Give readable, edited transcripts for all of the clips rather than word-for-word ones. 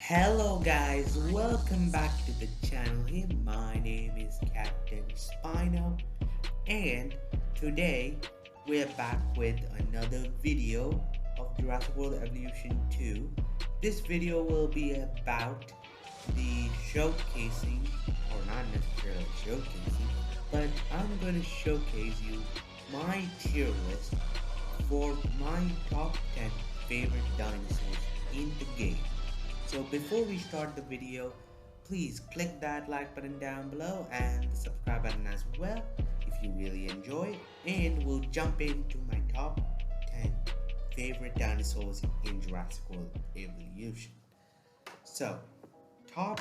Hello guys, welcome back to the channel here. My name is Captain Spino and today we're back with another video of Jurassic World Evolution 2. This video will be about the showcasing, or not necessarily showcasing, but I'm going to showcase you my tier list for my top 10 favorite dinosaurs in the game. So before we start the video, please click that like button down below and the subscribe button as well if you really enjoy, and we'll jump into my top 10 favorite dinosaurs in Jurassic World Evolution. So top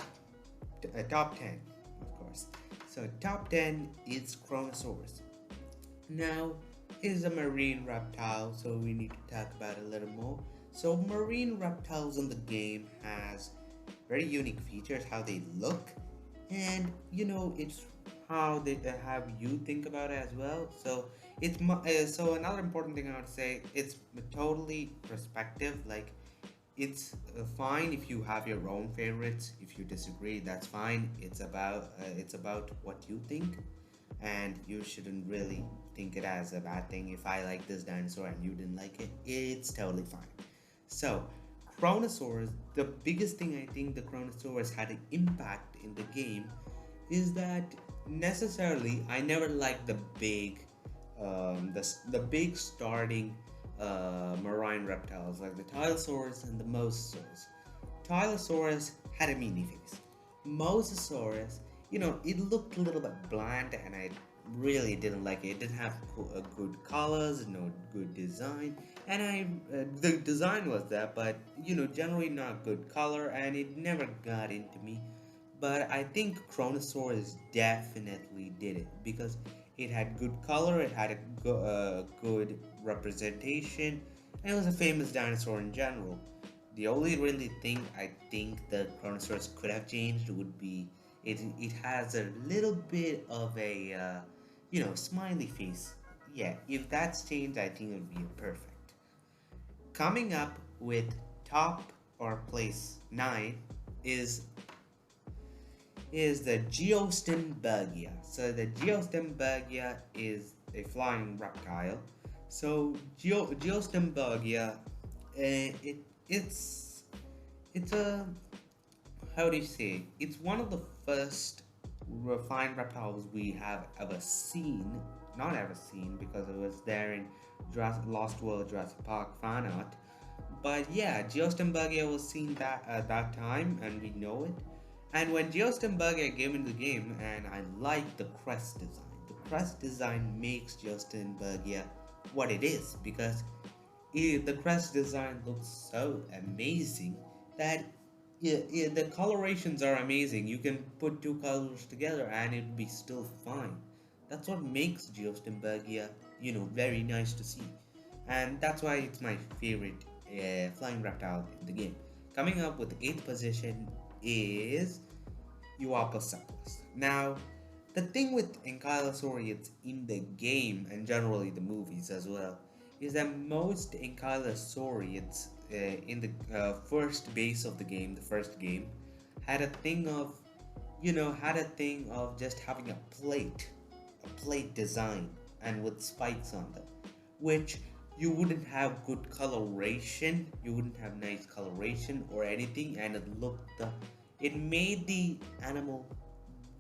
10, of course. So top 10 is Chronosaurus. Now, is a marine reptile, so we need to talk about it a little more. So marine reptiles in the game has very unique features, how they look, and it's how they have you think about it as well. So so another important thing I want to say, it's totally perspective. Like it's fine if you have your own favorites. If you disagree, that's fine. It's about what you think, and you shouldn't really think it as a bad thing. If I like this dinosaur and you didn't like it, it's totally fine. So Chronosaurus, the biggest thing I think the Chronosaurus had an impact in the game is that necessarily I never liked the big the big starting marine reptiles like the Tylosaurus and the Mosasaurus. Tylosaurus had a meaty face. Mosasaurus, it looked a little bit bland, and I really didn't like it. It didn't have good colors, no good design, and the design was there, but generally not good color, and it never got into me. But I think Chronosaurus definitely did it because it had good color, it had a good representation, and it was a famous dinosaur in general. The only really thing I think the Chronosaurus could have changed would be it has a little bit of a smiley face. Yeah, if that's changed, I think it would be perfect. Coming up with top or place 9 is the Geostembergia. So the Geostembergia is a flying reptile. So Geostembergia, it's a, how do you say? It's one of the first refined reptiles we have ever seen. Not ever seen because it was there in Lost World Jurassic Park fan art. But yeah, Geostembergia was seen that at that time, and we know it. And when Geostembergia came into the game, and I like the crest design. The crest design makes Geostembergia what it is because the crest design looks so amazing that the colorations are amazing. You can put two colors together and it'd be still fine. That's what makes Geostembergia, very nice to see. And that's why it's my favorite flying reptile in the game. Coming up with the 8th position is Euoplocephalus. Now, the thing with Ankylosaurids in the game and generally the movies as well is that most Ankylosaurids in the first base of the game, the first game, had a thing of, just having a plate design, and with spikes on them, which you wouldn't have good coloration, you wouldn't have nice coloration or anything, and it made the animal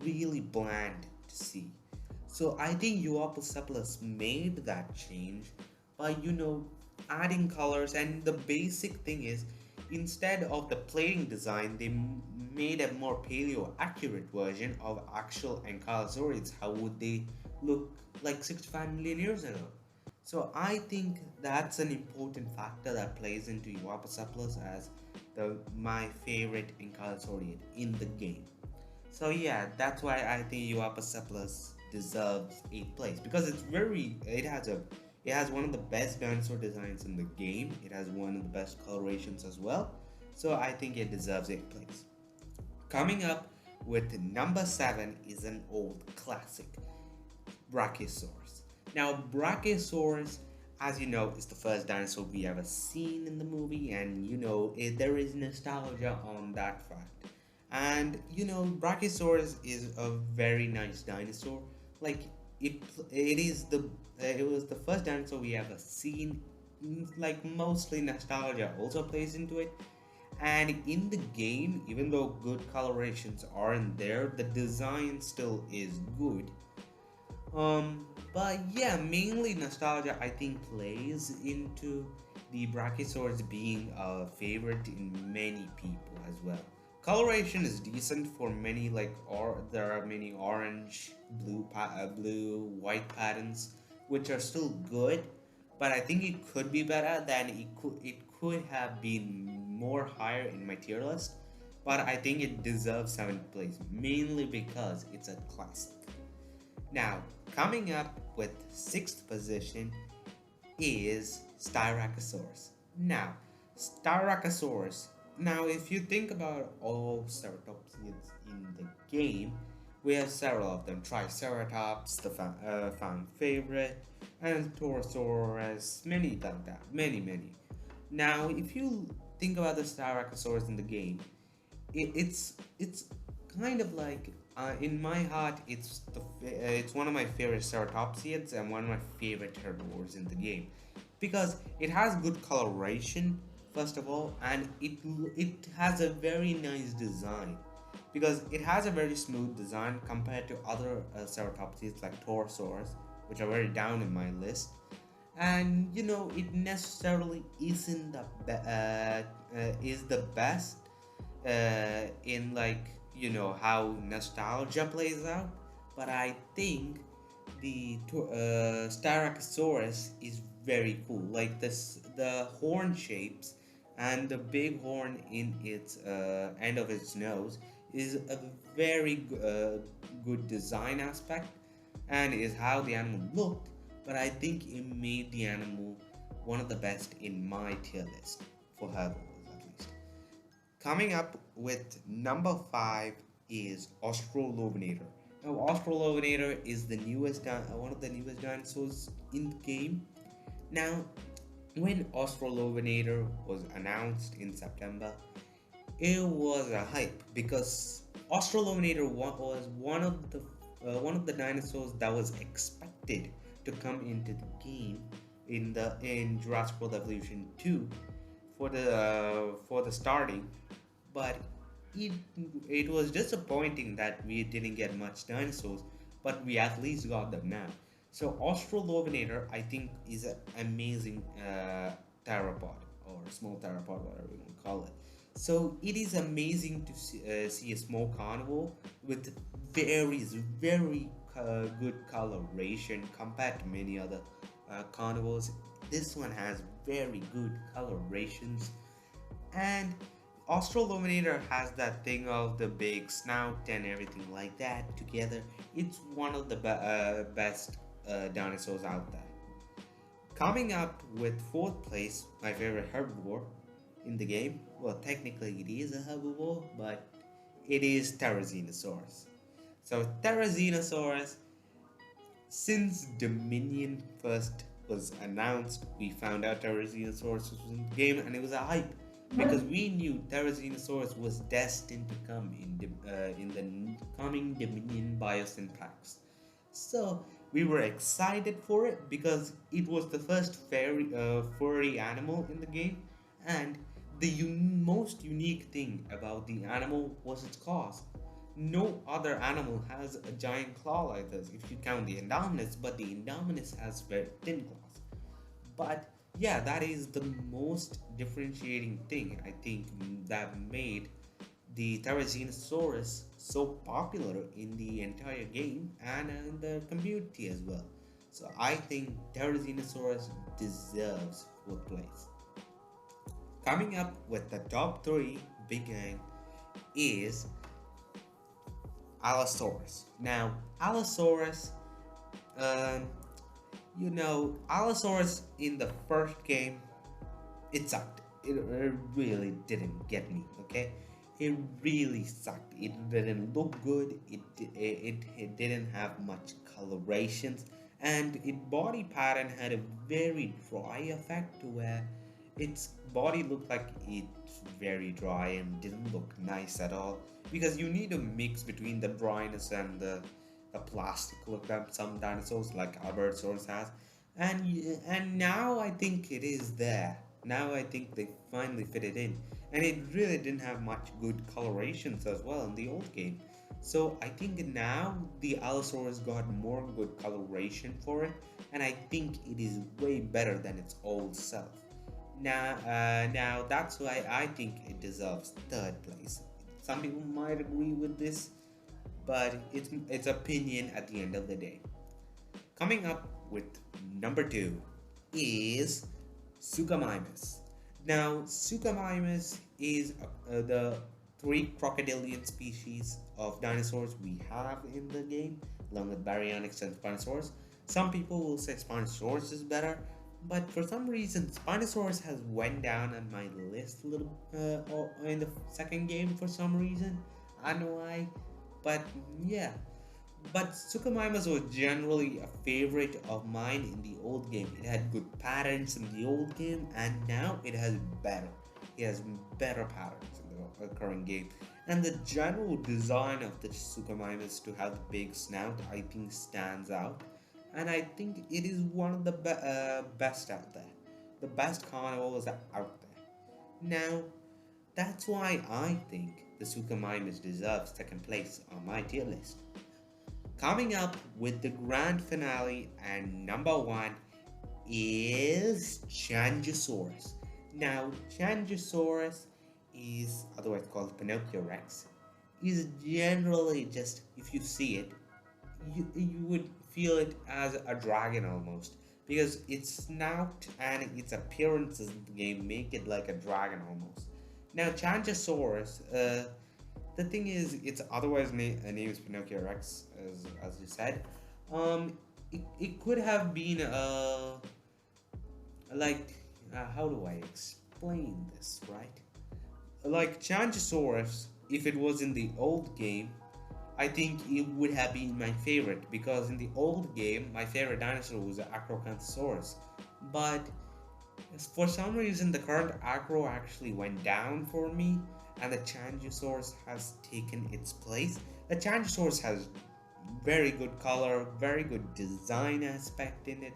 really bland to see. So I think Euoplocephalus made that change by adding colors, and the basic thing is instead of the plating design they made a more paleo accurate version of actual Ankylosaurids. How would they look like 65 million years ago? So I think that's an important factor that plays into Euoplocephalus as my favorite Ankylosaurid in the game. So yeah, that's why I think Euoplocephalus deserves 8th place because it has one of the best dinosaur designs in the game. It has one of the best colorations as well. So I think it deserves 8th place. Coming up with number 7 is an old classic, Brachiosaurus. Now Brachiosaurus, As you know, it's the first dinosaur we ever seen in the movie, and there is nostalgia on that fact. And Brachiosaurus is a very nice dinosaur. Like it, it is it was the first dinosaur we ever seen. Like mostly nostalgia also plays into it. And in the game, even though good colorations aren't there, the design still is good. But yeah, mainly nostalgia I think plays into the Brachiosaurus being a favorite in many people as well. Coloration is decent for many, like or there are many orange, blue, white patterns which are still good, but I think it could be better. Than it could have been more higher in my tier list, but I think it deserves seventh place mainly because it's a classic. Now, coming up with sixth position is Styracosaurus. Now, Styracosaurus. Now, if you think about all ceratopsids in the game, we have several of them. Triceratops, the fan favorite, and Torosaurus, many like that, many. Now, if you think about the Styracosaurus in the game, it's kind of like in my heart it's one of my favorite ceratopsids and one of my favorite herbivores in the game because it has good coloration first of all, and it has a very nice design because it has a very smooth design compared to other ceratopsids like Torosaurus, which are very down in my list. And it necessarily isn't is the best in like how nostalgia plays out, but I think the Styracosaurus is very cool. Like the horn shapes and the big horn in its end of its nose is a very good design aspect and is how the animal looked. But I think it made the animal one of the best in my tier list for herbivores at least. Coming up with number 5 is Australorpinator. Now, Australorpinator is one of the newest dinosaurs in the game. Now, when Australorpinator was announced in September, it was a hype because Australorpinator was one of the dinosaurs that was expected to come into the game in Jurassic World Evolution 2 for the starting, but it it was disappointing that we didn't get much dinosaurs, but we at least got them now. So Australorpinator, I think, is an amazing theropod or small theropod, whatever you want to call it. So it is amazing to see a small carnivore with very good coloration compared to many other carnivores. This one has very good colorations, and Australorpinator has that thing of the big snout and everything like that together. It's one of the best dinosaurs out there. Coming up with fourth place, my favorite herbivore in the game. Well, technically it is a herbivore, but it is Therizinosaurus. So Therizinosaurus, since Dominion first was announced, we found out Therizinosaurus was in the game, and it was a hype because we knew Therizinosaurus was destined to come in the coming Dominion Biosyn packs. So we were excited for it because it was the first furry animal in the game, and the most unique thing about the animal was its claws. No other animal has a giant claw like this if you count the Indominus, but the Indominus has very thin claws. But yeah, that is the most differentiating thing I think that made the Therizinosaurus so popular in the entire game and in the community as well. So I think Therizinosaurus deserves fourth place. Coming up with the top 3 big gang is Allosaurus. Now, Allosaurus, um, Allosaurus in the first game, it sucked. It really didn't get me, okay? It really sucked. It didn't look good. It didn't have much colorations, and its body pattern had a very dry effect to where its body looked like it's very dry and didn't look nice at all, because you need a mix between the dryness and the plastic look that some dinosaurs like Albertosaurus has. And now I think it is there. Now I think they finally fit it in, and it really didn't have much good colorations as well in the old game. So I think now the Allosaurus got more good coloration for it, and I think it is way better than its old self. Now that's why I think it deserves third place. Some people might agree with this, but it's opinion at the end of the day. Coming up with number two is Suchomimus. Now, Suchomimus is the three crocodilian species of dinosaurs we have in the game, along with Baryonyx and Spinosaurus. Some people will say Spinosaurus is better, but for some reason, Spinosaurus has went down on my list a little in the second game for some reason. I don't know why, but yeah. But Suchomimus was generally a favorite of mine in the old game. It had good patterns in the old game, and now it has better. It has better patterns in the current game. And the general design of the Suchomimus to have the big snout, I think, stands out. And I think it is one of the best out there. The best carnivores out there. Now, that's why I think the Suchomimus deserves second place on my tier list. Coming up with the grand finale and number one is Changosaurus. Now, Changosaurus is otherwise called Pinocchio Rex. Is generally just, if you see it, you would feel it as a dragon almost, because its snout and its appearances in the game make it like a dragon almost. Now, Changosaurus, the thing is, it's otherwise name is Pinocchio Rex, as you said. It could have been how do I explain this, right? Like Changosaurus, if it was in the old game, I think it would have been my favorite, because in the old game, my favorite dinosaur was Acrocanthosaurus. But for some reason, the current Acro actually went down for me, and the Changosaurus has taken its place. The Changosaurus has very good color, very good design aspect in it,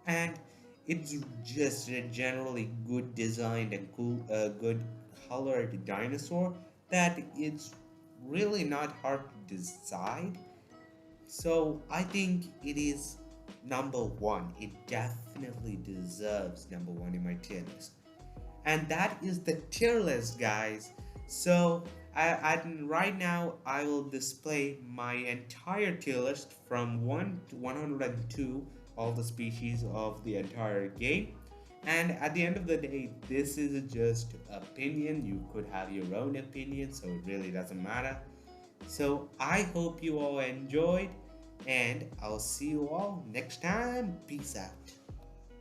and it's just a generally good designed and cool, good colored dinosaur that it's really not hard to decide. So I think it is number one. It definitely deserves number one in my tier list. And that is the tier list, guys. So right now I will display my entire tier list from 1 to 102, all the species of the entire game. And at the end of the day, this is just opinion. You could have your own opinion, so it really doesn't matter. So I hope you all enjoyed, and I'll see you all next time. Peace out.